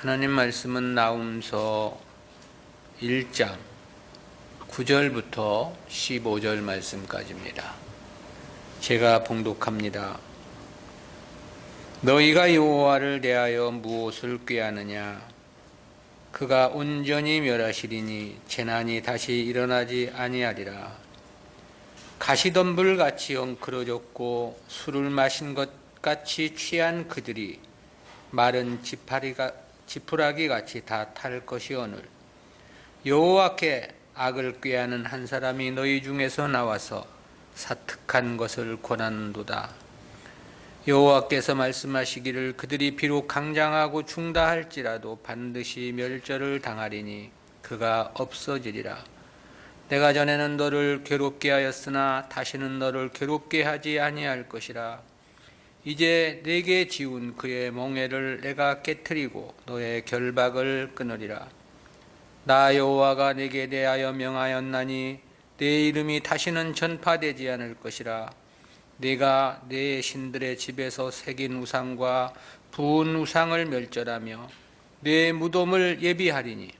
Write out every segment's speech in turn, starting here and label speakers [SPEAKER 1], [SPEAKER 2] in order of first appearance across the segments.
[SPEAKER 1] 하나님 말씀은 나훔서 1장 9절부터 15절 말씀까지입니다. 제가 봉독합니다. 너희가 여호와를 대하여 무엇을 꾀하느냐? 그가 온전히 멸하시리니 재난이 다시 일어나지 아니하리라. 가시덤불같이 엉클어졌고 술을 마신 것 같이 취한 그들이 마른 지푸라기 같이 다 탈 것이오늘. 여호와께 악을 꾀하는 한 사람이 너희 중에서 나와서 사특한 것을 권하는도다. 여호와께서 말씀하시기를 그들이 비록 강장하고 중다할지라도 반드시 멸절을 당하리니 그가 없어지리라. 내가 전에는 너를 괴롭게 하였으나 다시는 너를 괴롭게 하지 아니할 것이라. 이제 내게 지운 그의 몽해를 내가 깨트리고 너의 결박을 끊으리라. 나 여호와가 내게 대하여 명하였나니 내 이름이 다시는 전파되지 않을 것이라. 네가 내 신들의 집에서 새긴 우상과 부은 우상을 멸절하며 내 무덤을 예비하리니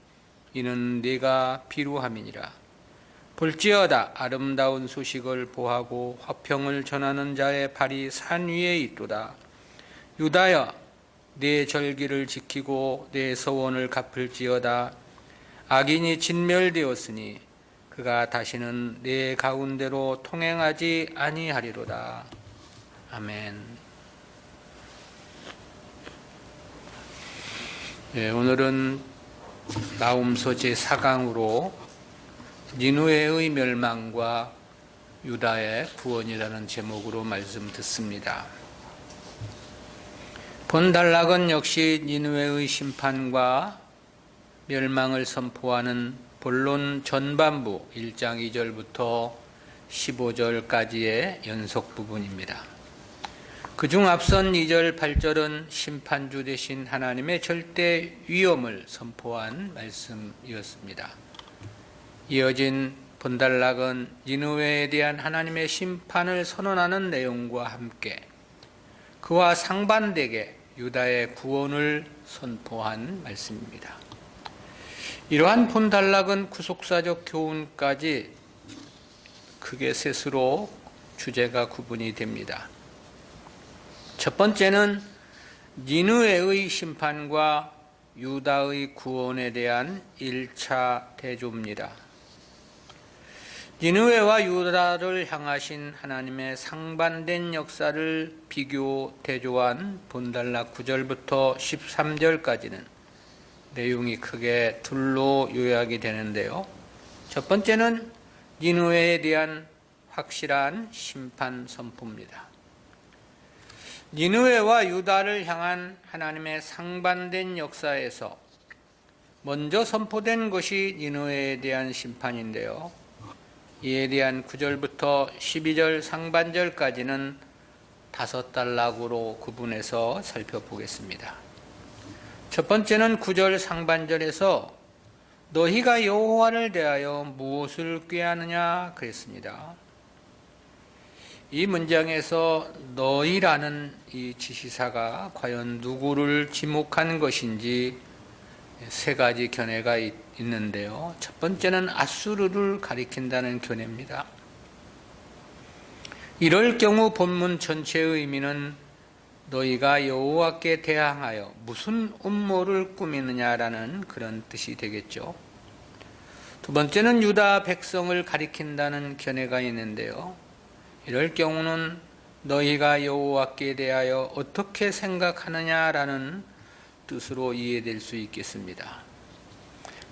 [SPEAKER 1] 이는 네가 비루함이니라. 볼지어다 아름다운 소식을 보하고 화평을 전하는 자의 발이 산 위에 있도다. 유다여 내 절기를 지키고 내 서원을 갚을지어다. 악인이 진멸되었으니 그가 다시는 내 가운데로 통행하지 아니하리로다. 아멘. 오늘은 나훔서 제4강으로 니느웨의 멸망과 유다의 구원이라는 제목으로 말씀 듣습니다. 본 단락은 역시 니느웨의 심판과 멸망을 선포하는 본론 전반부 1장 2절부터 15절까지의 연속 부분입니다. 그중 앞선 2절 8절은 심판주 되신 하나님의 절대 위엄을 선포한 말씀이었습니다. 이어진 본단락은 니느웨에 대한 하나님의 심판을 선언하는 내용과 함께 그와 상반되게 유다의 구원을 선포한 말씀입니다. 이러한 본단락은 구속사적 교훈까지 크게 셋으로 주제가 구분이 됩니다. 첫 번째는 니느웨의 심판과 유다의 구원에 대한 1차 대조입니다. 니느웨와 유다를 향하신 하나님의 상반된 역사를 비교 대조한 본단락 9절부터 13절까지는 내용이 크게 둘로 요약이 되는데요. 첫 번째는 니느웨에 대한 확실한 심판 선포입니다. 니느웨와 유다를 향한 하나님의 상반된 역사에서 먼저 선포된 것이 니느웨에 대한 심판인데요. 이에 대한 9절부터 12절 상반절까지는 5단락으로 구분해서 살펴보겠습니다. 첫 번째는 9절 상반절에서 너희가 여호와를 대하여 무엇을 꾀하느냐 그랬습니다. 이 문장에서 너희라는 이 지시사가 과연 누구를 지목한 것인지 세 가지 견해가 있는데요. 첫 번째는 아수르를 가리킨다는 견해입니다. 이럴 경우 본문 전체의 의미는 너희가 여호와께 대항하여 무슨 음모를 꾸미느냐라는 그런 뜻이 되겠죠. 두 번째는 유다 백성을 가리킨다는 견해가 있는데요. 이럴 경우는 너희가 여호와께 대하여 어떻게 생각하느냐라는 뜻으로 이해될 수 있겠습니다.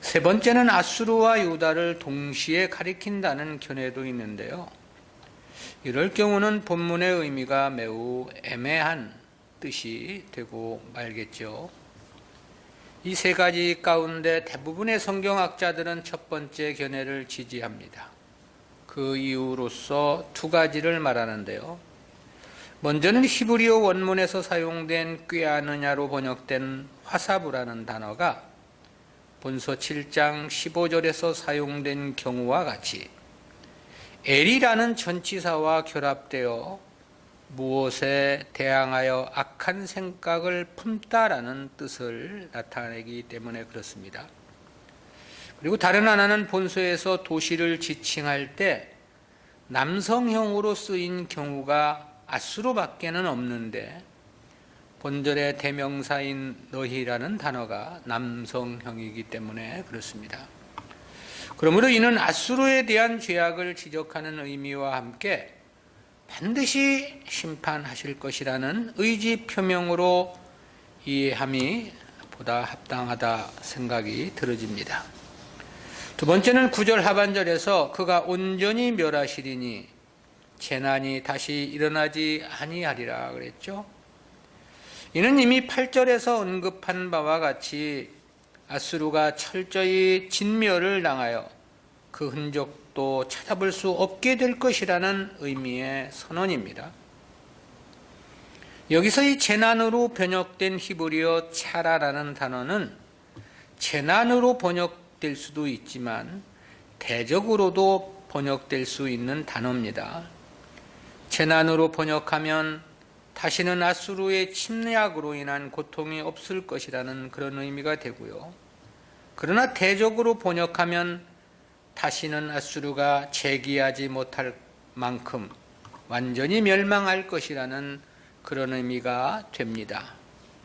[SPEAKER 1] 세 번째는 아수르와 유다를 동시에 가리킨다는 견해도 있는데요. 이럴 경우는 본문의 의미가 매우 애매한 뜻이 되고 말겠죠. 이 세 가지 가운데 대부분의 성경학자들은 첫 번째 견해를 지지합니다. 그 이유로서 두 가지를 말하는데요. 먼저는 히브리어 원문에서 사용된 꾀하느냐로 번역된 화사부라는 단어가 본서 7장 15절에서 사용된 경우와 같이 엘이라는 전치사와 결합되어 무엇에 대항하여 악한 생각을 품다라는 뜻을 나타내기 때문에 그렇습니다. 그리고 다른 하나는 본서에서 도시를 지칭할 때 남성형으로 쓰인 경우가 아수르밖에는 없는데 본절의 대명사인 너희라는 단어가 남성형이기 때문에 그렇습니다. 그러므로 이는 아수르에 대한 죄악을 지적하는 의미와 함께 반드시 심판하실 것이라는 의지 표명으로 이해함이 보다 합당하다 생각이 들어집니다. 두 번째는 9절 하반절에서 그가 온전히 멸하시리니 재난이 다시 일어나지 아니하리라 그랬죠. 이는 이미 8절에서 언급한 바와 같이 아수르가 철저히 진멸을 당하여 그 흔적도 찾아볼 수 없게 될 것이라는 의미의 선언입니다. 여기서 이 재난으로 번역된 히브리어 차라라는 단어는 재난으로 번역될 수도 있지만 대적으로도 번역될 수 있는 단어입니다. 재난으로 번역하면 다시는 아수르의 침략으로 인한 고통이 없을 것이라는 그런 의미가 되고요. 그러나 대적으로 번역하면 다시는 아수르가 재기하지 못할 만큼 완전히 멸망할 것이라는 그런 의미가 됩니다.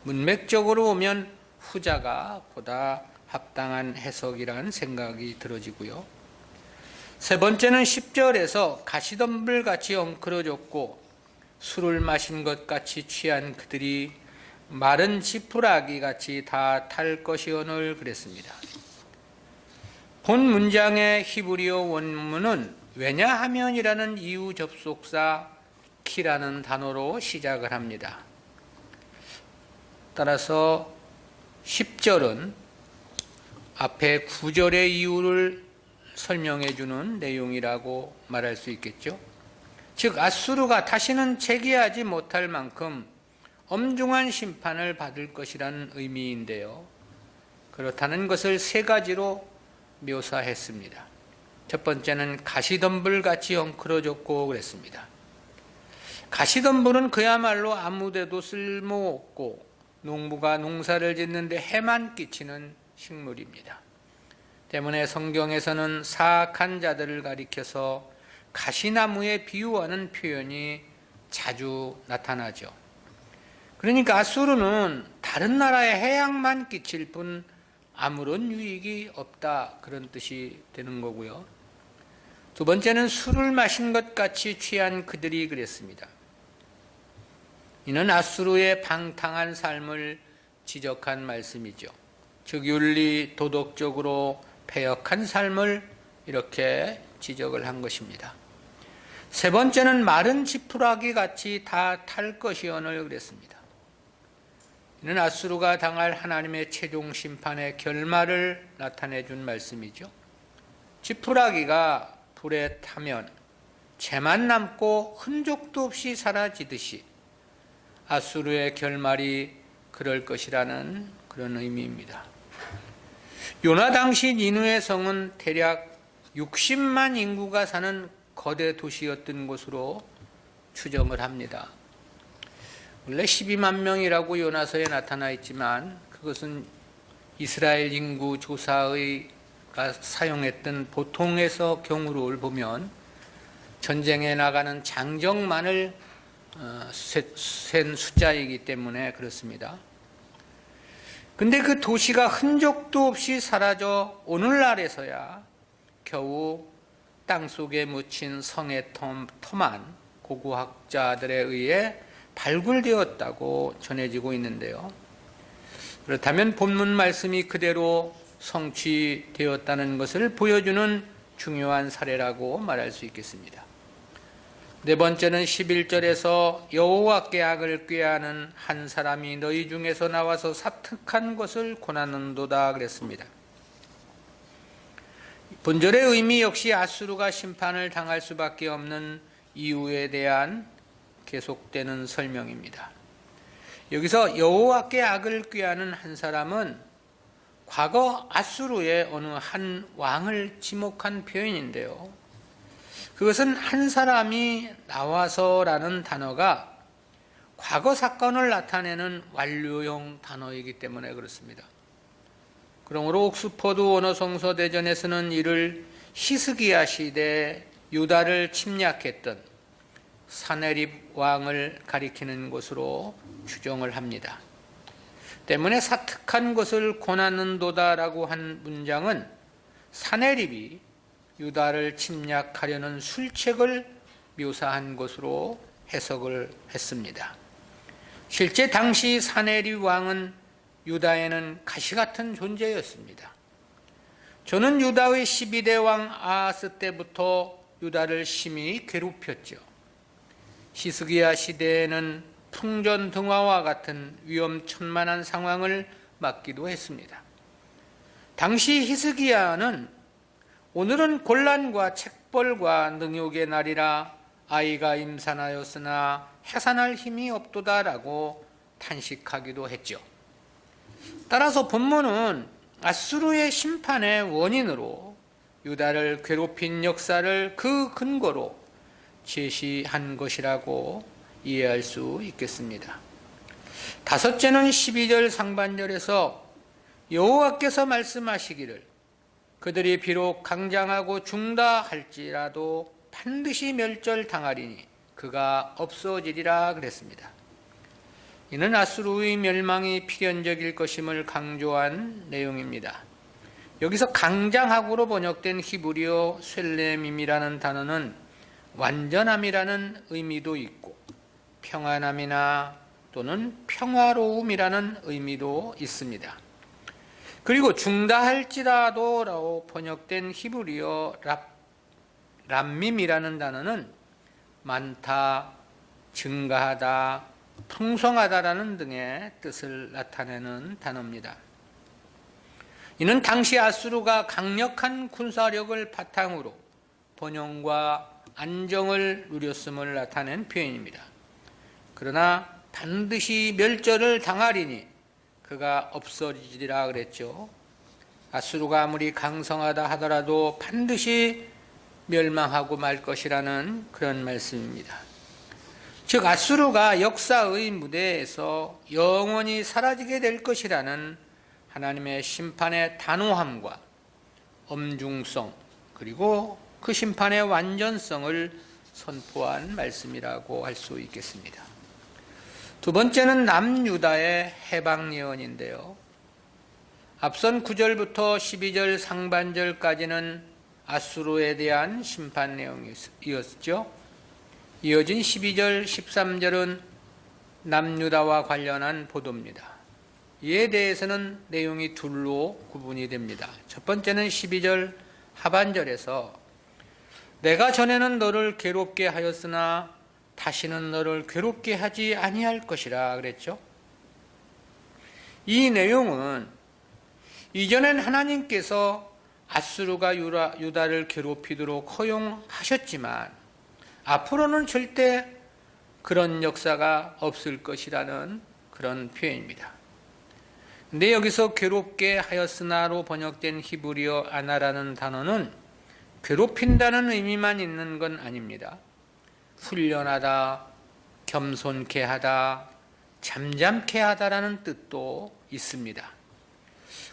[SPEAKER 1] 문맥적으로 보면 후자가 보다 합당한 해석이라는 생각이 들어지고요. 세 번째는 10절에서 가시덤불같이 엉클어졌고 술을 마신 것 같이 취한 그들이 마른 지푸라기 같이 다 탈 것이오늘 그랬습니다. 본 문장의 히브리어 원문은 왜냐하면이라는 이유 접속사 키라는 단어로 시작을 합니다. 따라서 10절은 앞에 9절의 이유를 설명해 주는 내용이라고 말할 수 있겠죠. 즉 아수르가 다시는 재기하지 못할 만큼 엄중한 심판을 받을 것이라는 의미인데요. 그렇다는 것을 세 가지로 묘사했습니다. 첫 번째는 가시덤불같이 엉클어졌고 그랬습니다. 가시덤불은 그야말로 아무데도 쓸모없고 농부가 농사를 짓는데 해만 끼치는 식물입니다. 때문에 성경에서는 사악한 자들을 가리켜서 가시나무에 비유하는 표현이 자주 나타나죠. 그러니까 아수르는 다른 나라에 해악만 끼칠 뿐 아무런 유익이 없다 그런 뜻이 되는 거고요. 두 번째는 술을 마신 것 같이 취한 그들이 그랬습니다. 이는 아수르의 방탕한 삶을 지적한 말씀이죠. 즉 윤리 도덕적으로 패역한 삶을 이렇게 지적을 한 것입니다. 세 번째는 마른 지푸라기 같이 다 탈 것이오늘 그랬습니다. 이는 아수르가 당할 하나님의 최종 심판의 결말을 나타내 준 말씀이죠. 지푸라기가 불에 타면 재만 남고 흔적도 없이 사라지듯이 아수르의 결말이 그럴 것이라는 그런 의미입니다. 요나 당시 니느웨 성은 대략 60만 인구가 사는 거대 도시였던 것으로 추정을 합니다. 원래 12만 명이라고 요나서에 나타나 있지만 그것은 이스라엘 인구 조사가 사용했던 보통에서 경우를 보면 전쟁에 나가는 장정만을 센 숫자이기 때문에 그렇습니다. 근데 그 도시가 흔적도 없이 사라져 오늘날에서야 겨우 땅속에 묻힌 성의 터만 고고학자들에 의해 발굴되었다고 전해지고 있는데요. 그렇다면 본문 말씀이 그대로 성취되었다는 것을 보여주는 중요한 사례라고 말할 수 있겠습니다. 네 번째는 11절에서 여호와께 악을 꾀하는 한 사람이 너희 중에서 나와서 사특한 것을 고나는도다 그랬습니다. 본절의 의미 역시 아수르가 심판을 당할 수밖에 없는 이유에 대한 계속되는 설명입니다. 여기서 여호와께 악을 꾀하는 한 사람은 과거 아수르의 어느 한 왕을 지목한 표현인데요. 그것은 한 사람이 나와서라는 단어가 과거 사건을 나타내는 완료형 단어이기 때문에 그렇습니다. 그러므로 옥스퍼드 원어성서 대전에서는 이를 히스기야 시대 유다를 침략했던 사네립 왕을 가리키는 것으로 추정을 합니다. 때문에 사특한 것을 권하는도다라고 한 문장은 사네립이 유다를 침략하려는 술책을 묘사한 것으로 해석을 했습니다. 실제 당시 사네립 왕은 유다에는 가시 같은 존재였습니다. 저는 유다의 12대 왕 아하스 때부터 유다를 심히 괴롭혔죠. 히스기야 시대에는 풍전등화와 같은 위험천만한 상황을 맞기도 했습니다. 당시 히스기야는 오늘은 곤란과 책벌과 능욕의 날이라 아이가 임산하였으나 해산할 힘이 없도다라고 탄식하기도 했죠. 따라서 본문은 아수르의 심판의 원인으로 유다를 괴롭힌 역사를 그 근거로 제시한 것이라고 이해할 수 있겠습니다. 다섯째는 12절 상반절에서 여호와께서 말씀하시기를 그들이 비록 강장하고 중다 할지라도 반드시 멸절당하리니 그가 없어지리라 그랬습니다. 이는 아수르의 멸망이 필연적일 것임을 강조한 내용입니다. 여기서 강장하고로 번역된 히브리어 셀렘임이라는 단어는 완전함이라는 의미도 있고 평안함이나 또는 평화로움이라는 의미도 있습니다. 그리고 중다할지라도라고 번역된 히브리어 람밈이라는 단어는 많다, 증가하다, 풍성하다라는 등의 뜻을 나타내는 단어입니다. 이는 당시 아수르가 강력한 군사력을 바탕으로 번영과 안정을 누렸음을 나타낸 표현입니다. 그러나 반드시 멸절을 당하리니 그가 없어지리라 그랬죠. 아수르가 아무리 강성하다 하더라도 반드시 멸망하고 말 것이라는 그런 말씀입니다. 즉 아수르가 역사의 무대에서 영원히 사라지게 될 것이라는 하나님의 심판의 단호함과 엄중성 그리고 그 심판의 완전성을 선포한 말씀이라고 할 수 있겠습니다. 두 번째는 남유다의 해방 예언인데요. 앞선 9절부터 12절 상반절까지는 아수르에 대한 심판 내용이었죠. 이어진 12절, 13절은 남유다와 관련한 보도입니다. 이에 대해서는 내용이 둘로 구분이 됩니다. 첫 번째는 12절 하반절에서 내가 전에는 너를 괴롭게 하였으나 다시는 너를 괴롭게 하지 아니할 것이라 그랬죠. 이 내용은 이전엔 하나님께서 아수르가 유다를 괴롭히도록 허용하셨지만 앞으로는 절대 그런 역사가 없을 것이라는 그런 표현입니다. 근데 여기서 괴롭게 하였으나로 번역된 히브리어 아나라는 단어는 괴롭힌다는 의미만 있는 건 아닙니다. 훈련하다, 겸손케 하다, 잠잠케 하다라는 뜻도 있습니다.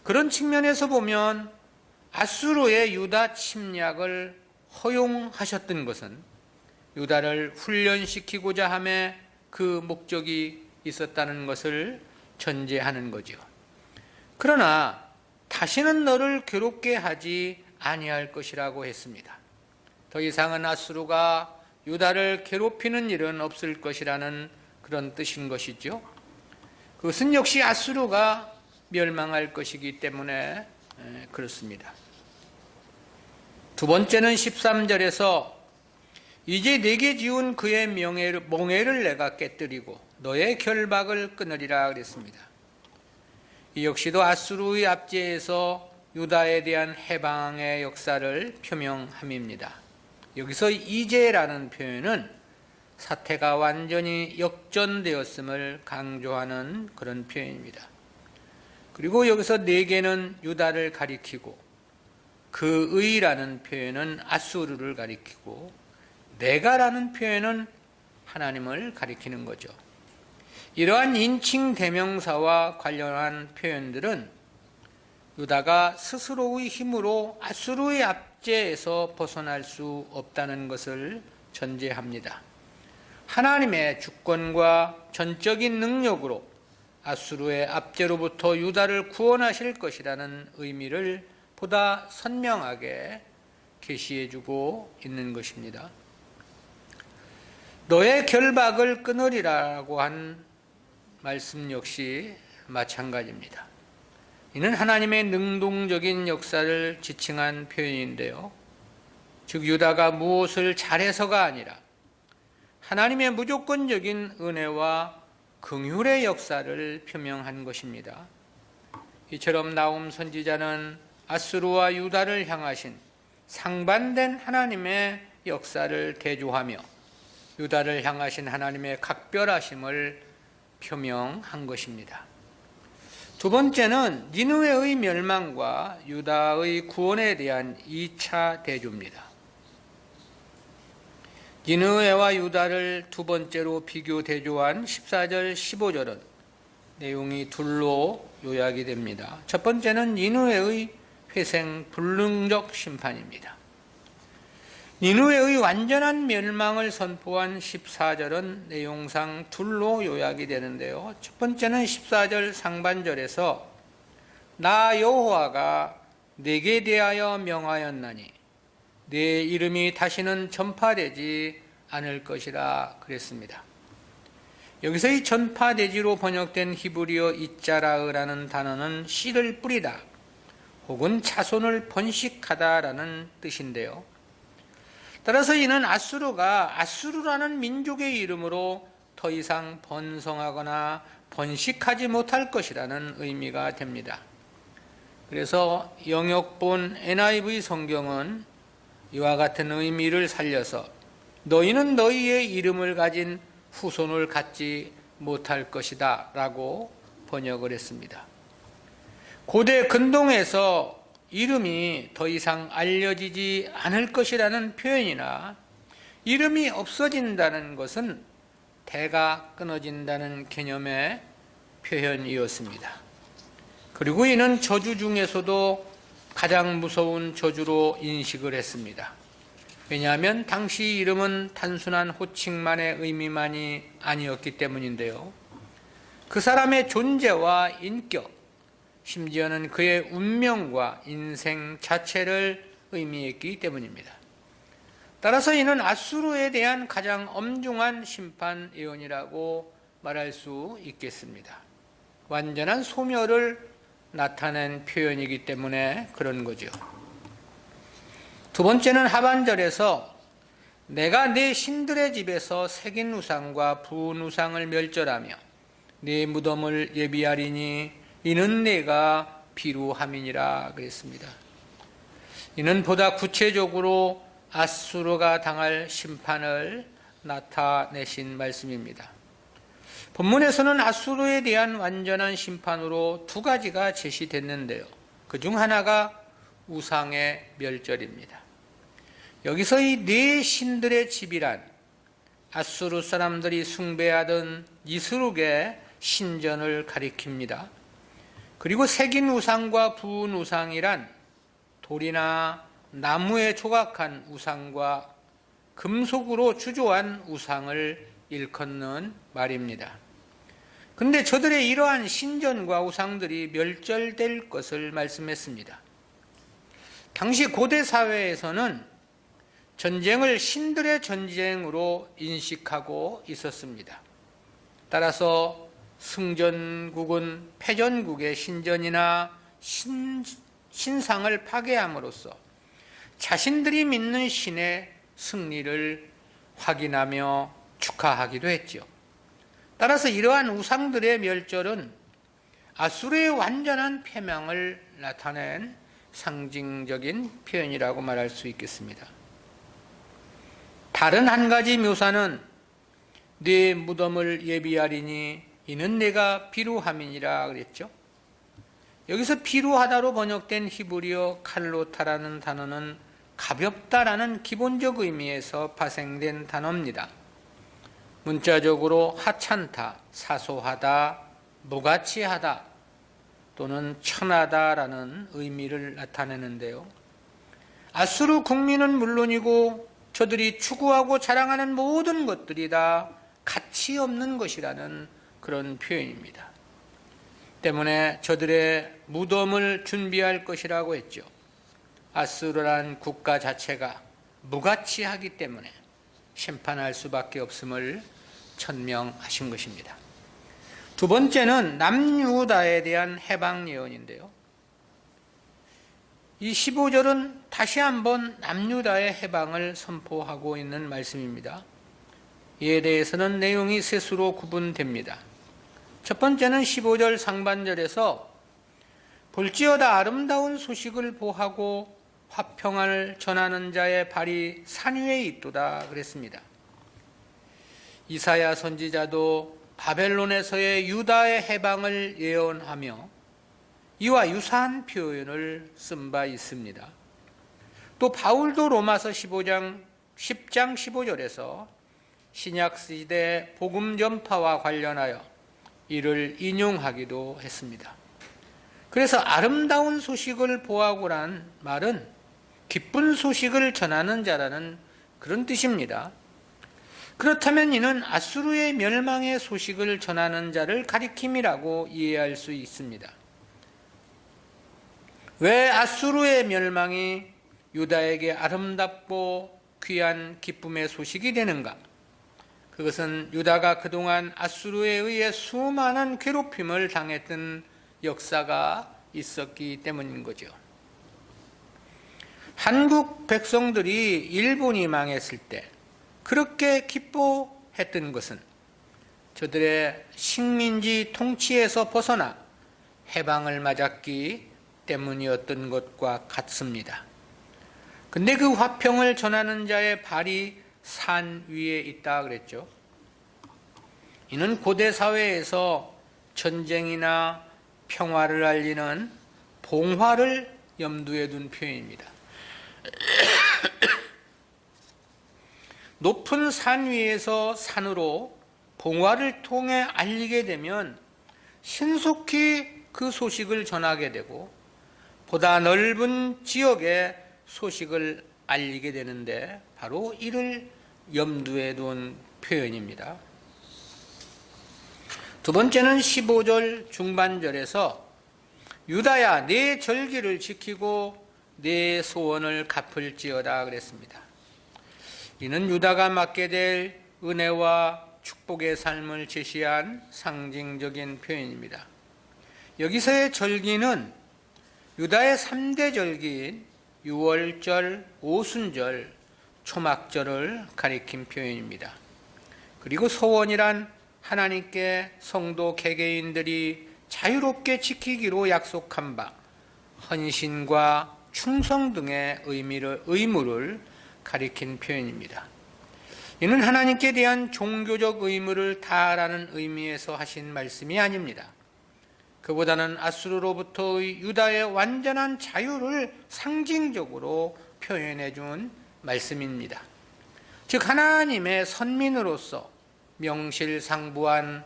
[SPEAKER 1] 그런 측면에서 보면 아수르의 유다 침략을 허용하셨던 것은 유다를 훈련시키고자 함에 그 목적이 있었다는 것을 전제하는 거죠. 그러나 다시는 너를 괴롭게 하지 아니할 것이라고 했습니다. 더 이상은 아수르가 유다를 괴롭히는 일은 없을 것이라는 그런 뜻인 것이죠. 그것은 역시 아수르가 멸망할 것이기 때문에 그렇습니다. 두 번째는 13절에서 이제 내게 지운 그의 멍에를 내가 깨뜨리고 너의 결박을 끊으리라 그랬습니다. 이 역시도 아수르의 압제에서 유다에 대한 해방의 역사를 표명함입니다. 여기서 이제라는 표현은 사태가 완전히 역전되었음을 강조하는 그런 표현입니다. 그리고 여기서 내게는 유다를 가리키고 그의라는 표현은 아수르를 가리키고 내가라는 표현은 하나님을 가리키는 거죠. 이러한 인칭 대명사와 관련한 표현들은 유다가 스스로의 힘으로 아수르의 압제에서 벗어날 수 없다는 것을 전제합니다. 하나님의 주권과 전적인 능력으로 아수르의 압제로부터 유다를 구원하실 것이라는 의미를 보다 선명하게 계시해주고 있는 것입니다. 너의 결박을 끊으리라고 한 말씀 역시 마찬가지입니다. 이는 하나님의 능동적인 역사를 지칭한 표현인데요. 즉 유다가 무엇을 잘해서가 아니라 하나님의 무조건적인 은혜와 긍휼의 역사를 표명한 것입니다. 이처럼 나훔 선지자는 아수르와 유다를 향하신 상반된 하나님의 역사를 대조하며 유다를 향하신 하나님의 각별하심을 표명한 것입니다. 두 번째는 니느웨의 멸망과 유다의 구원에 대한 2차 대조입니다. 니느웨와 유다를 두 번째로 비교 대조한 14절, 15절은 내용이 둘로 요약이 됩니다. 첫 번째는 니느웨의 회생 불능적 심판입니다. 니느웨의 완전한 멸망을 선포한 14절은 내용상 둘로 요약이 되는데요. 첫 번째는 14절 상반절에서 나 여호와가 네게 대하여 명하였나니 네 이름이 다시는 전파되지 않을 것이라 그랬습니다. 여기서 이 전파되지로 번역된 히브리어 이짜라으라는 단어는 씨를 뿌리다 혹은 자손을 번식하다라는 뜻인데요. 따라서 이는 아수르가 아수르라는 민족의 이름으로 더 이상 번성하거나 번식하지 못할 것이라는 의미가 됩니다. 그래서 영역본 NIV 성경은 이와 같은 의미를 살려서 너희는 너희의 이름을 가진 후손을 갖지 못할 것이다 라고 번역을 했습니다. 고대 근동에서 이름이 더 이상 알려지지 않을 것이라는 표현이나 이름이 없어진다는 것은 대가 끊어진다는 개념의 표현이었습니다. 그리고 이는 저주 중에서도 가장 무서운 저주로 인식을 했습니다. 왜냐하면 당시 이름은 단순한 호칭만의 의미만이 아니었기 때문인데요. 그 사람의 존재와 인격, 심지어는 그의 운명과 인생 자체를 의미했기 때문입니다. 따라서 이는 아수르에 대한 가장 엄중한 심판 예언이라고 말할 수 있겠습니다. 완전한 소멸을 나타낸 표현이기 때문에 그런 거죠. 두 번째는 하반절에서 내가 네 신들의 집에서 새긴 우상과 부은 우상을 멸절하며 네 무덤을 예비하리니 이는 내가 비루함이니라 그랬습니다. 이는 보다 구체적으로 아수르가 당할 심판을 나타내신 말씀입니다. 본문에서는 아수르에 대한 완전한 심판으로 두 가지가 제시됐는데요. 그중 하나가 우상의 멸절입니다. 여기서 이 네 신들의 집이란 아수르 사람들이 숭배하던 니스룩의 신전을 가리킵니다. 그리고 새긴 우상과 부은 우상이란 돌이나 나무에 조각한 우상과 금속으로 주조한 우상을 일컫는 말입니다. 그런데 저들의 이러한 신전과 우상들이 멸절될 것을 말씀했습니다. 당시 고대 사회에서는 전쟁을 신들의 전쟁으로 인식하고 있었습니다. 따라서 승전국은 패전국의 신전이나 신상을 파괴함으로써 자신들이 믿는 신의 승리를 확인하며 축하하기도 했죠. 따라서 이러한 우상들의 멸절은 아수르의 완전한 패망을 나타낸 상징적인 표현이라고 말할 수 있겠습니다. 다른 한 가지 묘사는 네 무덤을 예비하리니 이는 내가 비루함이니라 그랬죠. 여기서 비루하다로 번역된 히브리어 칼로타라는 단어는 가볍다라는 기본적 의미에서 파생된 단어입니다. 문자적으로 하찮다, 사소하다, 무가치하다 또는 천하다라는 의미를 나타내는데요. 아수르 국민은 물론이고 저들이 추구하고 자랑하는 모든 것들이 다 가치 없는 것이라는 그런 표현입니다. 때문에 저들의 무덤을 준비할 것이라고 했죠. 아수르란 국가 자체가 무가치하기 때문에 심판할 수밖에 없음을 천명하신 것입니다. 두 번째는 남유다에 대한 해방 예언인데요. 이 15절은 다시 한번 남유다의 해방을 선포하고 있는 말씀입니다. 이에 대해서는 내용이 셋으로 구분됩니다. 첫 번째는 15절 상반절에서 볼지어다 아름다운 소식을 보하고 화평을 전하는 자의 발이 산 위에 있도다 그랬습니다. 이사야 선지자도 바벨론에서의 유다의 해방을 예언하며 이와 유사한 표현을 쓴 바 있습니다. 또 바울도 로마서 10장 15절에서 신약시대 복음 전파와 관련하여 이를 인용하기도 했습니다. 그래서 아름다운 소식을 보하고란 말은 기쁜 소식을 전하는 자라는 그런 뜻입니다. 그렇다면 이는 아수르의 멸망의 소식을 전하는 자를 가리킴이라고 이해할 수 있습니다. 왜 아수르의 멸망이 유다에게 아름답고 귀한 기쁨의 소식이 되는가? 그것은 유다가 그동안 아수르에 의해 수많은 괴롭힘을 당했던 역사가 있었기 때문인 거죠. 한국 백성들이 일본이 망했을 때 그렇게 기뻐했던 것은 저들의 식민지 통치에서 벗어나 해방을 맞았기 때문이었던 것과 같습니다. 근데 그 화평을 전하는 자의 발이 산 위에 있다 그랬죠. 이는 고대 사회에서 전쟁이나 평화를 알리는 봉화를 염두에 둔 표현입니다. 높은 산 위에서 산으로 봉화를 통해 알리게 되면 신속히 그 소식을 전하게 되고 보다 넓은 지역에 소식을 알리게 되는데 바로 이를 염두에 둔 표현입니다. 두 번째는 15절 중반절에서 유다야 내 절기를 지키고 내 소원을 갚을지어다 그랬습니다. 이는 유다가 맡게 될 은혜와 축복의 삶을 제시한 상징적인 표현입니다. 여기서의 절기는 유다의 3대 절기인 유월절, 오순절, 초막절을 가리킨 표현입니다. 그리고 소원이란 하나님께 성도 개개인들이 자유롭게 지키기로 약속한 바 헌신과 충성 등의 의무를 가리킨 표현입니다. 이는 하나님께 대한 종교적 의무를 다하라는 의미에서 하신 말씀이 아닙니다. 그보다는 아수르로부터의 유다의 완전한 자유를 상징적으로 표현해 준 말씀입니다. 즉 하나님의 선민으로서 명실상부한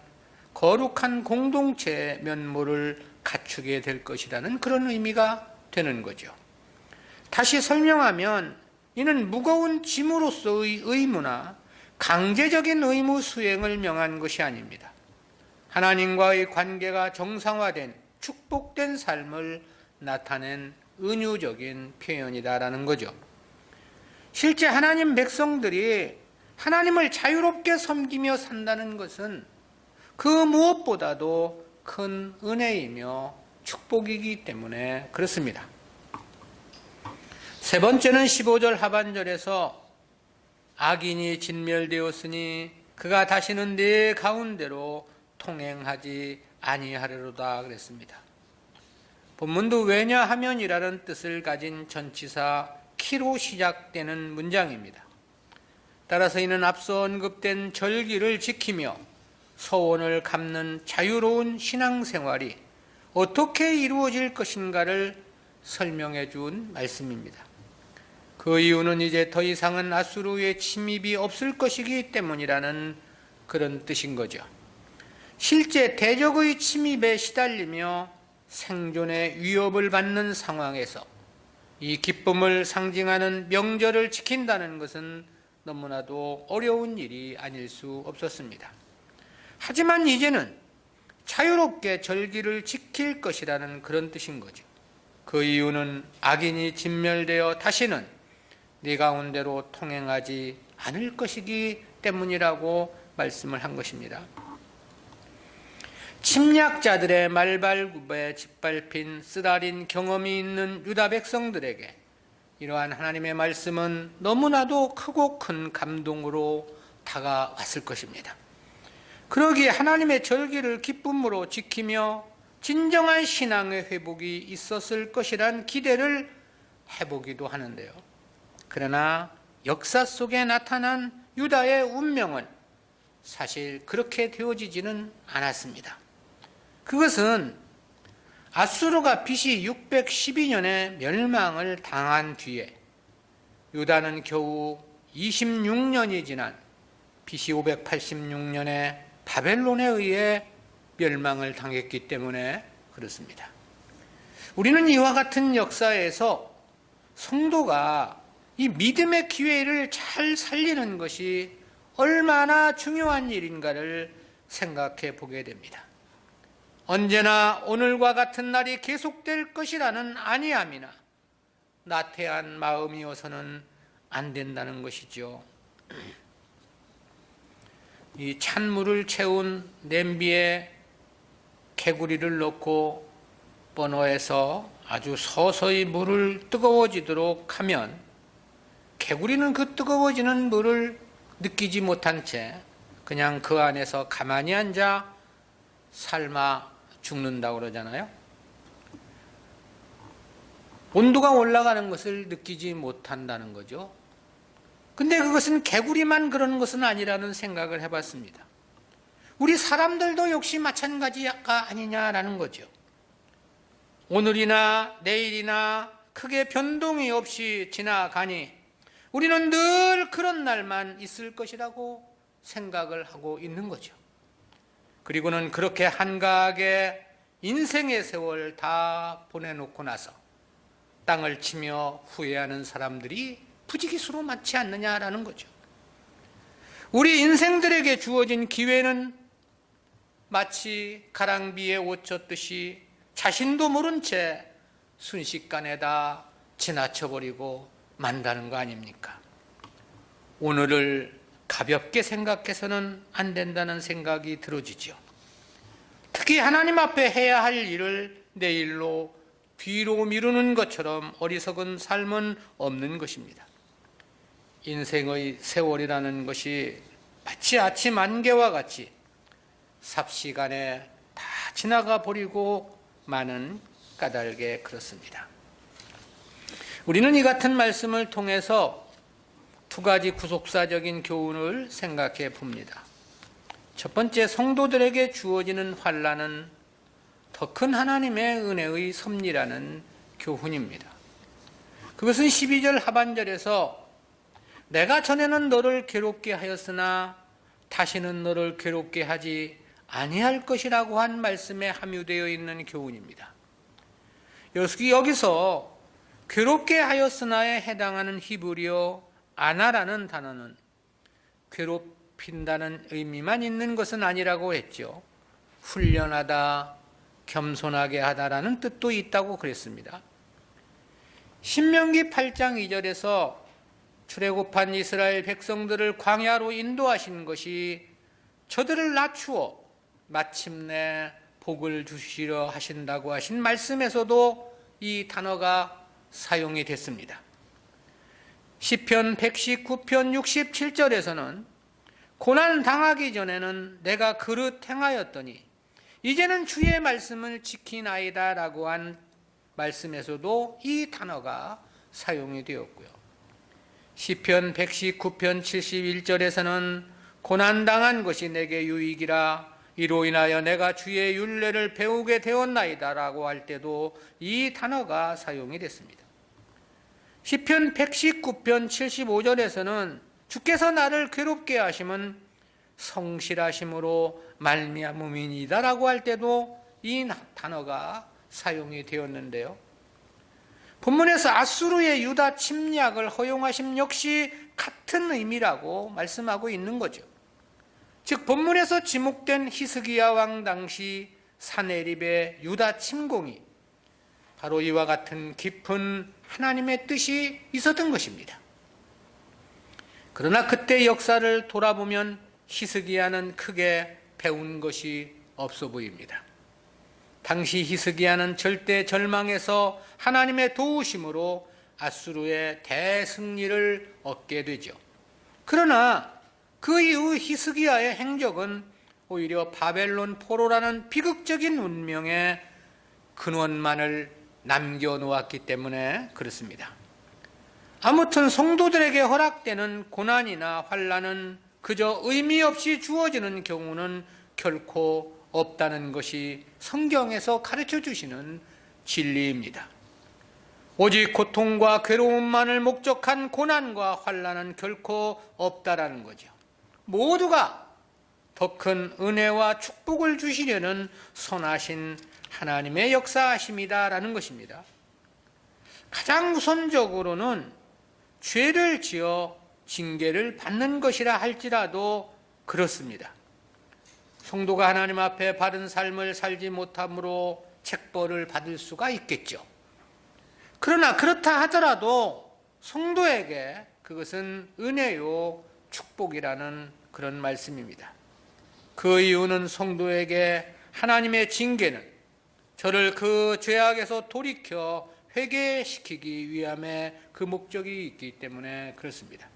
[SPEAKER 1] 거룩한 공동체의 면모를 갖추게 될 것이라는 그런 의미가 되는 거죠. 다시 설명하면 이는 무거운 짐으로서의 의무나 강제적인 의무 수행을 명한 것이 아닙니다. 하나님과의 관계가 정상화된 축복된 삶을 나타낸 은유적인 표현이다라는 거죠. 실제 하나님 백성들이 하나님을 자유롭게 섬기며 산다는 것은 그 무엇보다도 큰 은혜이며 축복이기 때문에 그렇습니다. 세 번째는 15절 하반절에서 악인이 진멸되었으니 그가 다시는 네 가운데로 통행하지 아니하리로다 그랬습니다. 본문도 왜냐하면이라는 뜻을 가진 전치사 키로 시작되는 문장입니다. 따라서 이는 앞서 언급된 절기를 지키며 소원을 갚는 자유로운 신앙생활이 어떻게 이루어질 것인가를 설명해 준 말씀입니다. 그 이유는 이제 더 이상은 아수르의 침입이 없을 것이기 때문이라는 그런 뜻인 거죠. 실제 대적의 침입에 시달리며 생존의 위협을 받는 상황에서 이 기쁨을 상징하는 명절을 지킨다는 것은 너무나도 어려운 일이 아닐 수 없었습니다. 하지만 이제는 자유롭게 절기를 지킬 것이라는 그런 뜻인 거죠. 그 이유는 악인이 진멸되어 다시는 네 가운데로 통행하지 않을 것이기 때문이라고 말씀을 한 것입니다. 침략자들의 말발굽에 짓밟힌 쓰라린 경험이 있는 유다 백성들에게 이러한 하나님의 말씀은 너무나도 크고 큰 감동으로 다가왔을 것입니다. 그러기에 하나님의 절기를 기쁨으로 지키며 진정한 신앙의 회복이 있었을 것이란 기대를 해보기도 하는데요. 그러나 역사 속에 나타난 유다의 운명은 사실 그렇게 되어지지는 않았습니다. 그것은 아수르가 BC 612년에 멸망을 당한 뒤에 유다는 겨우 26년이 지난 BC 586년에 바벨론에 의해 멸망을 당했기 때문에 그렇습니다. 우리는 이와 같은 역사에서 성도가 이 믿음의 기회를 잘 살리는 것이 얼마나 중요한 일인가를 생각해 보게 됩니다. 언제나 오늘과 같은 날이 계속될 것이라는 안이함이나 나태한 마음이어서는 안 된다는 것이죠. 이 찬물을 채운 냄비에 개구리를 넣고 버너에서 아주 서서히 물을 뜨거워지도록 하면 개구리는 그 뜨거워지는 물을 느끼지 못한 채 그냥 그 안에서 가만히 앉아 삶아 죽는다고 그러잖아요. 온도가 올라가는 것을 느끼지 못한다는 거죠. 근데 그것은 개구리만 그런 것은 아니라는 생각을 해봤습니다. 우리 사람들도 역시 마찬가지가 아니냐라는 거죠. 오늘이나 내일이나 크게 변동이 없이 지나가니 우리는 늘 그런 날만 있을 것이라고 생각을 하고 있는 거죠. 그리고는 그렇게 한가하게 인생의 세월 다 보내놓고 나서 땅을 치며 후회하는 사람들이 부지기수로 많지 않느냐라는 거죠. 우리 인생들에게 주어진 기회는 마치 가랑비에 옷 젖듯이 자신도 모른 채 순식간에 다 지나쳐버리고 만다는 거 아닙니까? 오늘을 가볍게 생각해서는 안 된다는 생각이 들어지죠. 특히 하나님 앞에 해야 할 일을 내일로 뒤로 미루는 것처럼 어리석은 삶은 없는 것입니다. 인생의 세월이라는 것이 마치 아침 안개와 같이 삽시간에 다 지나가 버리고 마는 까닭에 그렇습니다. 우리는 이 같은 말씀을 통해서 두 가지 구속사적인 교훈을 생각해 봅니다. 첫 번째, 성도들에게 주어지는 환난은 더 큰 하나님의 은혜의 섭리라는 교훈입니다. 그것은 12절 하반절에서 내가 전에는 너를 괴롭게 하였으나 다시는 너를 괴롭게 하지 아니할 것이라고 한 말씀에 함유되어 있는 교훈입니다. 여기서 괴롭게 하였으나에 해당하는 히브리어 아나라는 단어는 괴롭힌다는 의미만 있는 것은 아니라고 했죠. 훈련하다, 겸손하게 하다라는 뜻도 있다고 그랬습니다. 신명기 8장 2절에서 출애굽한 이스라엘 백성들을 광야로 인도하신 것이 저들을 낮추어 마침내 복을 주시려 하신다고 하신 말씀에서도 이 단어가 사용이 됐습니다. 시편 119편 67절에서는 고난 당하기 전에는 내가 그릇 행하였더니 이제는 주의 말씀을 지키나이다 라고 한 말씀에서도 이 단어가 사용이 되었고요. 시편 119편 71절에서는 고난 당한 것이 내게 유익이라 이로 인하여 내가 주의 율례를 배우게 되었나이다 라고 할 때도 이 단어가 사용이 됐습니다. 시편 119편 75절에서는 주께서 나를 괴롭게 하심은 성실하심으로 말미암음이니다라고 할 때도 이 단어가 사용이 되었는데요. 본문에서 아수르의 유다 침략을 허용하심 역시 같은 의미라고 말씀하고 있는 거죠. 즉 본문에서 지목된 히스기야 왕 당시 사네립의 유다 침공이 바로 이와 같은 깊은 하나님의 뜻이 있었던 것입니다. 그러나 그때 역사를 돌아보면 히스기야는 크게 배운 것이 없어 보입니다. 당시 히스기야는 절대 절망에서 하나님의 도우심으로 아수르의 대승리를 얻게 되죠. 그러나 그 이후 히스기야의 행적은 오히려 바벨론 포로라는 비극적인 운명의 근원만을 남겨놓았기 때문에 그렇습니다. 아무튼 성도들에게 허락되는 고난이나 환난은 그저 의미 없이 주어지는 경우는 결코 없다는 것이 성경에서 가르쳐 주시는 진리입니다. 오직 고통과 괴로움만을 목적한 고난과 환난은 결코 없다라는 거죠. 모두가 더 큰 은혜와 축복을 주시려는 선하신 하나님의 역사하심이다라는 것입니다. 가장 우선적으로는 죄를 지어 징계를 받는 것이라 할지라도 그렇습니다. 성도가 하나님 앞에 바른 삶을 살지 못함으로 책벌을 받을 수가 있겠죠. 그러나 그렇다 하더라도 성도에게 그것은 은혜요 축복이라는 그런 말씀입니다. 그 이유는 성도에게 하나님의 징계는 저를 그 죄악에서 돌이켜 회개시키기 위함에 그 목적이 있기 때문에 그렇습니다.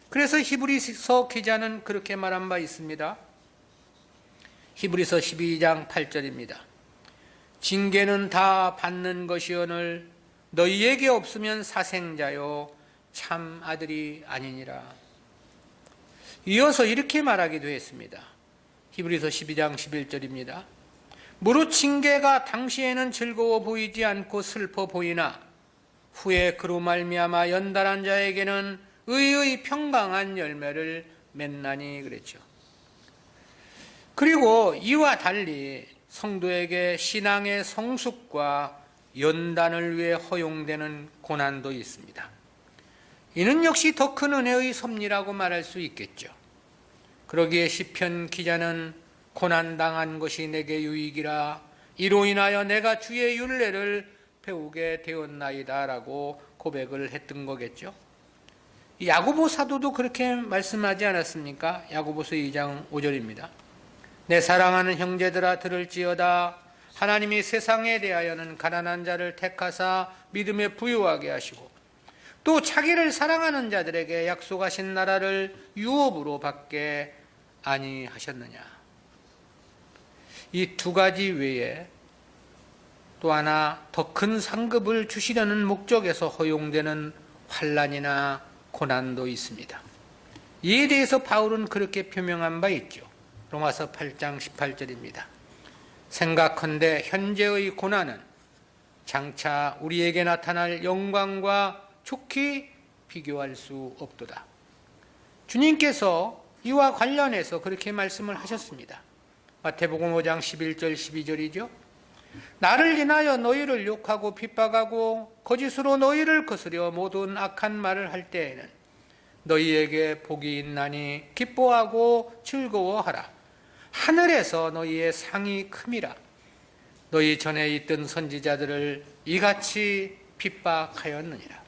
[SPEAKER 1] 그래서 히브리서 기자는 그렇게 말한 바 있습니다. 히브리서 12장 8절입니다. 징계는 다 받는 것이오늘 너희에게 없으면 사생자요 참 아들이 아니니라. 이어서 이렇게 말하기도 했습니다. 히브리서 12장 11절입니다. 무릇 징계가 당시에는 즐거워 보이지 않고 슬퍼 보이나 후에 그로 말미암아 연단한 자에게는 의의 평강한 열매를 맺나니 그랬죠. 그리고 이와 달리 성도에게 신앙의 성숙과 연단을 위해 허용되는 고난도 있습니다. 이는 역시 더 큰 은혜의 섭리라고 말할 수 있겠죠. 그러기에 시편 기자는 고난당한 것이 내게 유익이라 이로 인하여 내가 주의 율례를 배우게 되었나이다 라고 고백을 했던 거겠죠. 야고보 사도도 그렇게 말씀하지 않았습니까? 야고보서 2장 5절입니다. 내 사랑하는 형제들아 들을지어다 하나님이 세상에 대하여는 가난한 자를 택하사 믿음에 부유하게 하시고 또 자기를 사랑하는 자들에게 약속하신 나라를 유업으로 받게 아니하셨느냐. 이 두 가지 외에 또 하나 더 큰 상급을 주시려는 목적에서 허용되는 환난이나 고난도 있습니다. 이에 대해서 바울은 그렇게 표명한 바 있죠. 로마서 8장 18절입니다. 생각컨대 현재의 고난은 장차 우리에게 나타날 영광과 좋게 비교할 수 없도다. 주님께서 이와 관련해서 그렇게 말씀을 하셨습니다. 마태복음 5장 11절 12절이죠. 나를 인하여 너희를 욕하고 핍박하고 거짓으로 너희를 거스려 모든 악한 말을 할 때에는 너희에게 복이 있나니 기뻐하고 즐거워하라. 하늘에서 너희의 상이 큼이라. 너희 전에 있던 선지자들을 이같이 핍박하였느니라.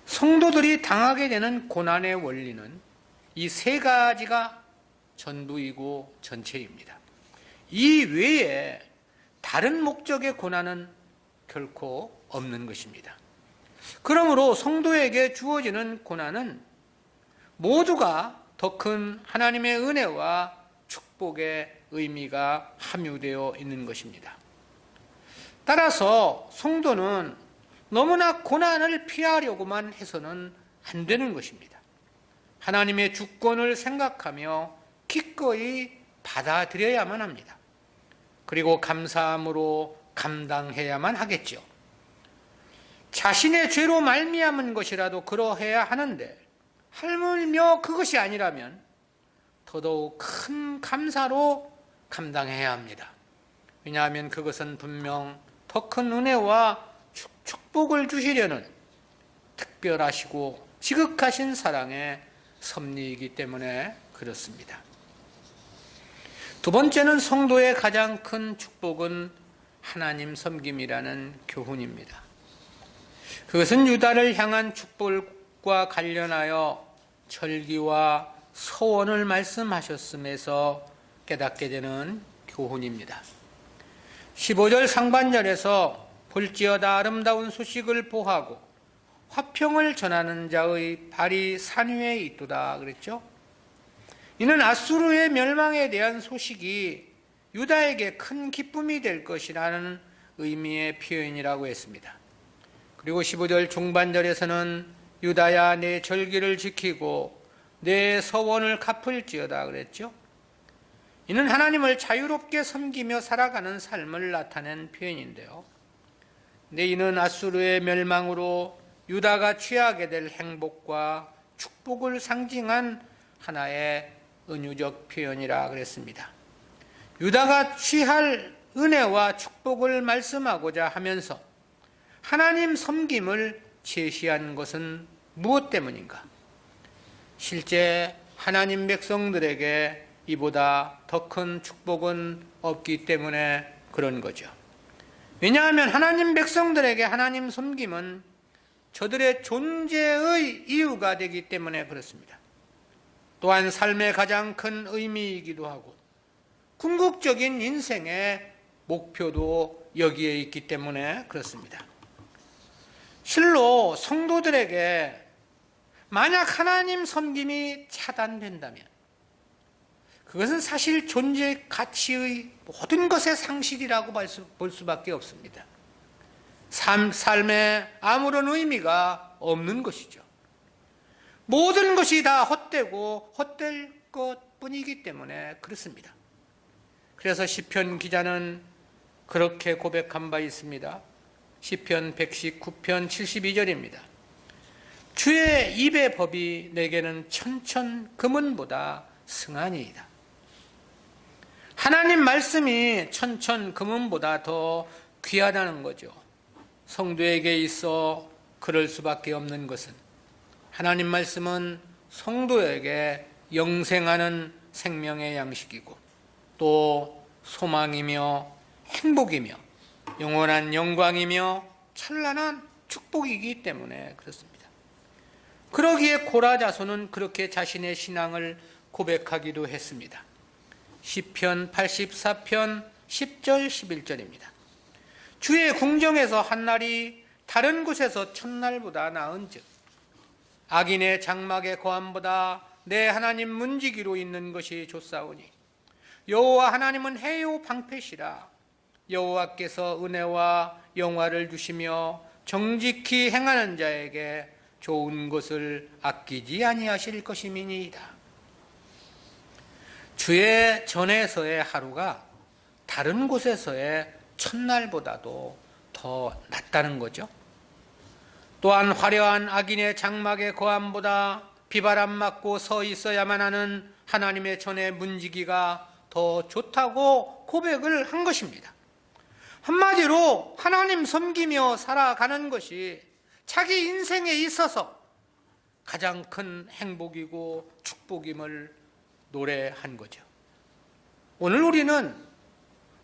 [SPEAKER 1] 성도들이 당하게 되는 고난의 원리는 이 세 가지가 전부이고 전체입니다. 이 외에 다른 목적의 고난은 결코 없는 것입니다. 그러므로 성도에게 주어지는 고난은 모두가 더 큰 하나님의 은혜와 축복의 의미가 함유되어 있는 것입니다. 따라서 성도는 너무나 고난을 피하려고만 해서는 안 되는 것입니다. 하나님의 주권을 생각하며 기꺼이 받아들여야만 합니다. 그리고 감사함으로 감당해야만 하겠죠. 자신의 죄로 말미암은 것이라도 그러해야 하는데 하물며 그것이 아니라면 더더욱 큰 감사로 감당해야 합니다. 왜냐하면 그것은 분명 더 큰 은혜와 축복을 주시려는 특별하시고 지극하신 사랑의 섭리이기 때문에 그렇습니다. 두 번째는 성도의 가장 큰 축복은 하나님 섬김이라는 교훈입니다. 그것은 유다를 향한 축복과 관련하여 절기와 서원을 말씀하셨음에서 깨닫게 되는 교훈입니다. 15절 상반절에서 볼지어다 아름다운 소식을 보하고 화평을 전하는 자의 발이 산 위에 있도다 그랬죠. 이는 아수르의 멸망에 대한 소식이 유다에게 큰 기쁨이 될 것이라는 의미의 표현이라고 했습니다. 그리고 15절 중반절에서는 유다야 내 절기를 지키고 내 서원을 갚을지어다 그랬죠. 이는 하나님을 자유롭게 섬기며 살아가는 삶을 나타낸 표현인데요. 근데 이는 아수르의 멸망으로 유다가 취하게 될 행복과 축복을 상징한 하나의 은유적 표현이라 그랬습니다. 유다가 취할 은혜와 축복을 말씀하고자 하면서 하나님 섬김을 제시한 것은 무엇 때문인가? 실제 하나님 백성들에게 이보다 더 큰 축복은 없기 때문에 그런 거죠. 왜냐하면 하나님 백성들에게 하나님 섬김은 저들의 존재의 이유가 되기 때문에 그렇습니다. 또한 삶의 가장 큰 의미이기도 하고 궁극적인 인생의 목표도 여기에 있기 때문에 그렇습니다. 실로 성도들에게 만약 하나님 섬김이 차단된다면 그것은 사실 존재 가치의 모든 것의 상실이라고 볼 수밖에 없습니다. 삶에 아무런 의미가 없는 것이죠. 모든 것이 다 헛되고 헛될 것뿐이기 때문에 그렇습니다. 그래서 시편 기자는 그렇게 고백한 바 있습니다. 시편 119편 72절입니다. 주의 입의 법이 내게는 천천 금은보다 승하니이다. 하나님 말씀이 천천 금은보다 더 귀하다는 거죠. 성도에게 있어 그럴 수밖에 없는 것은 하나님 말씀은 성도에게 영생하는 생명의 양식이고 또 소망이며 행복이며 영원한 영광이며 찬란한 축복이기 때문에 그렇습니다. 그러기에 고라 자손은 그렇게 자신의 신앙을 고백하기도 했습니다. 시편 84편 10절 11절입니다. 주의 궁정에서 한날이 다른 곳에서 첫날보다 나은즉 악인의 장막의 거함보다 내 하나님 문지기로 있는 것이 좋사오니 여호와 하나님은 해요 방패시라. 여호와께서 은혜와 영화를 주시며 정직히 행하는 자에게 좋은 것을 아끼지 아니하실 것임이니이다. 주의 전에서의 하루가 다른 곳에서의 첫날보다도 더 낫다는 거죠. 또한 화려한 악인의 장막의 거함보다 비바람 맞고 서 있어야만 하는 하나님의 전의 문지기가 더 좋다고 고백을 한 것입니다. 한마디로 하나님 섬기며 살아가는 것이 자기 인생에 있어서 가장 큰 행복이고 축복임을 노래한 거죠. 오늘 우리는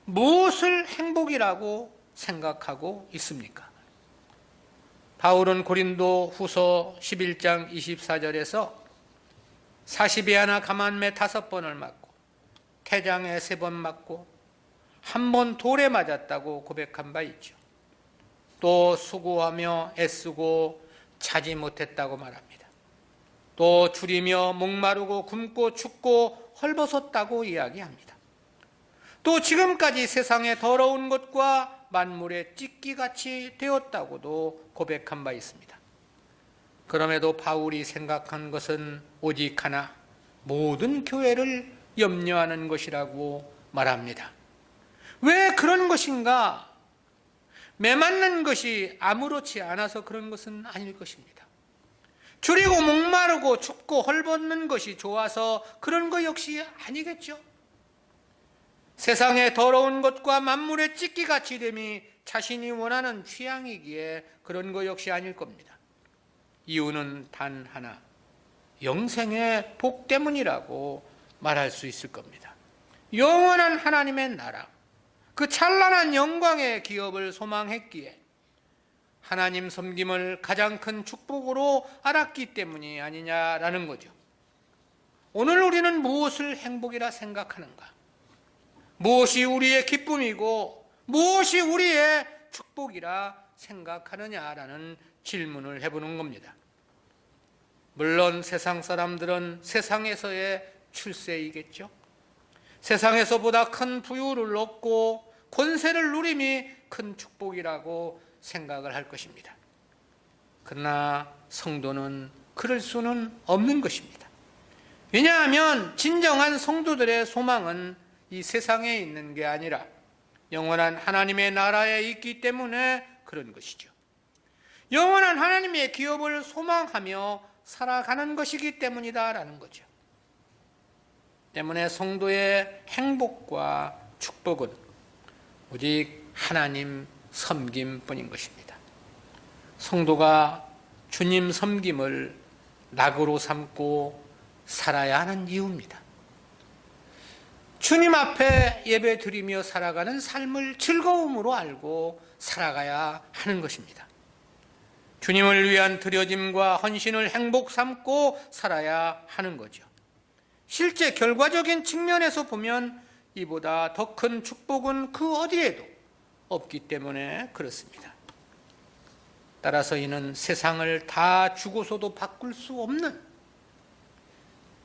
[SPEAKER 1] 무엇을 행복이라고 생각하고 있습니까? 바울은 고린도 후서 11장 24절에서 40에 하나 가만매 5번을 맞고 태장에 3번 맞고 1번 돌에 맞았다고 고백한 바 있죠. 또 수고하며 애쓰고 자지 못했다고 말합니다. 또 줄이며 목마르고 굶고 춥고 헐벗었다고 이야기합니다. 또 지금까지 세상의 더러운 것과 만물의 찢기같이 되었다고도 고백한 바 있습니다. 그럼에도 바울이 생각한 것은 오직 하나, 모든 교회를 염려하는 것이라고 말합니다. 왜 그런 것인가? 매맞는 것이 아무렇지 않아서 그런 것은 아닐 것입니다. 줄이고 목마르고 춥고 헐벗는 것이 좋아서 그런 것 역시 아니겠죠. 세상의 더러운 것과 만물의 찢기같이 됨이 자신이 원하는 취향이기에 그런 것 역시 아닐 겁니다. 이유는 단 하나, 영생의 복 때문이라고 말할 수 있을 겁니다. 영원한 하나님의 나라, 그 찬란한 영광의 기업을 소망했기에 하나님 섬김을 가장 큰 축복으로 알았기 때문이 아니냐라는 거죠. 오늘 우리는 무엇을 행복이라 생각하는가? 무엇이 우리의 기쁨이고 무엇이 우리의 축복이라 생각하느냐라는 질문을 해보는 겁니다. 물론 세상 사람들은 세상에서의 출세이겠죠. 세상에서보다 큰 부유를 얻고 권세를 누림이 큰 축복이라고 생각을 할 것입니다. 그러나 성도는 그럴 수는 없는 것입니다. 왜냐하면 진정한 성도들의 소망은 이 세상에 있는 게 아니라 영원한 하나님의 나라에 있기 때문에 그런 것이죠. 영원한 하나님의 기업을 소망하며 살아가는 것이기 때문이다라는 거죠. 때문에 성도의 행복과 축복은 오직 하나님 섬김뿐인 것입니다. 성도가 주님 섬김을 낙으로 삼고 살아야 하는 이유입니다. 주님 앞에 예배 드리며 살아가는 삶을 즐거움으로 알고 살아가야 하는 것입니다. 주님을 위한 드려짐과 헌신을 행복 삼고 살아야 하는 거죠. 실제 결과적인 측면에서 보면 이보다 더 큰 축복은 그 어디에도 없기 때문에 그렇습니다. 따라서 이는 세상을 다 주고서도 바꿀 수 없는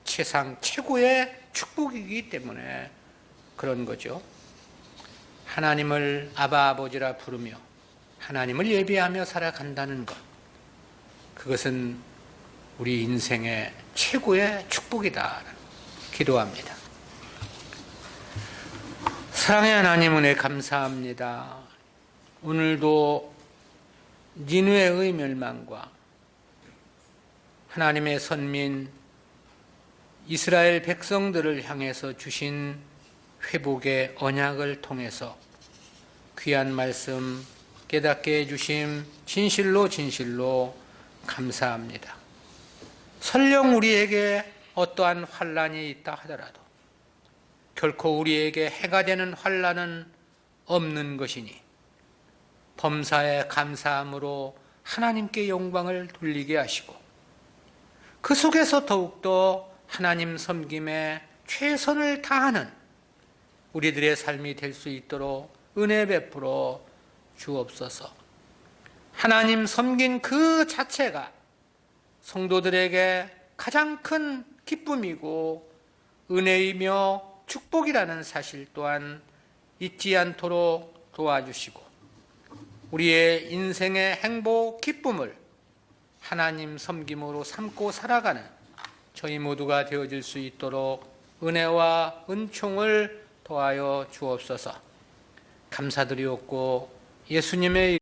[SPEAKER 1] 세상 최고의 축복이기 때문에 그런 거죠. 하나님을 아바 아버지라 부르며 하나님을 예배하며 살아간다는 것, 그것은 우리 인생의 최고의 축복이다 기도합니다. 사랑의 하나님, 은혜 감사합니다. 오늘도 니느웨의 멸망과 하나님의 선민 이스라엘 백성들을 향해서 주신 회복의 언약을 통해서 귀한 말씀 깨닫게 해주심 진실로 감사합니다. 설령 우리에게 어떠한 환난이 있다 하더라도 결코 우리에게 해가 되는 환난은 없는 것이니 범사에 감사함으로 하나님께 영광을 돌리게 하시고 그 속에서 더욱더 하나님 섬김에 최선을 다하는 우리들의 삶이 될 수 있도록 은혜 베풀어 주옵소서. 하나님 섬긴 그 자체가 성도들에게 가장 큰 기쁨이고 은혜이며 축복이라는 사실 또한 잊지 않도록 도와주시고 우리의 인생의 행복, 기쁨을 하나님 섬김으로 삼고 살아가는 저희 모두가 되어질 수 있도록 은혜와 은총을 더하여 주옵소서. 감사드리옵고 예수님의 이름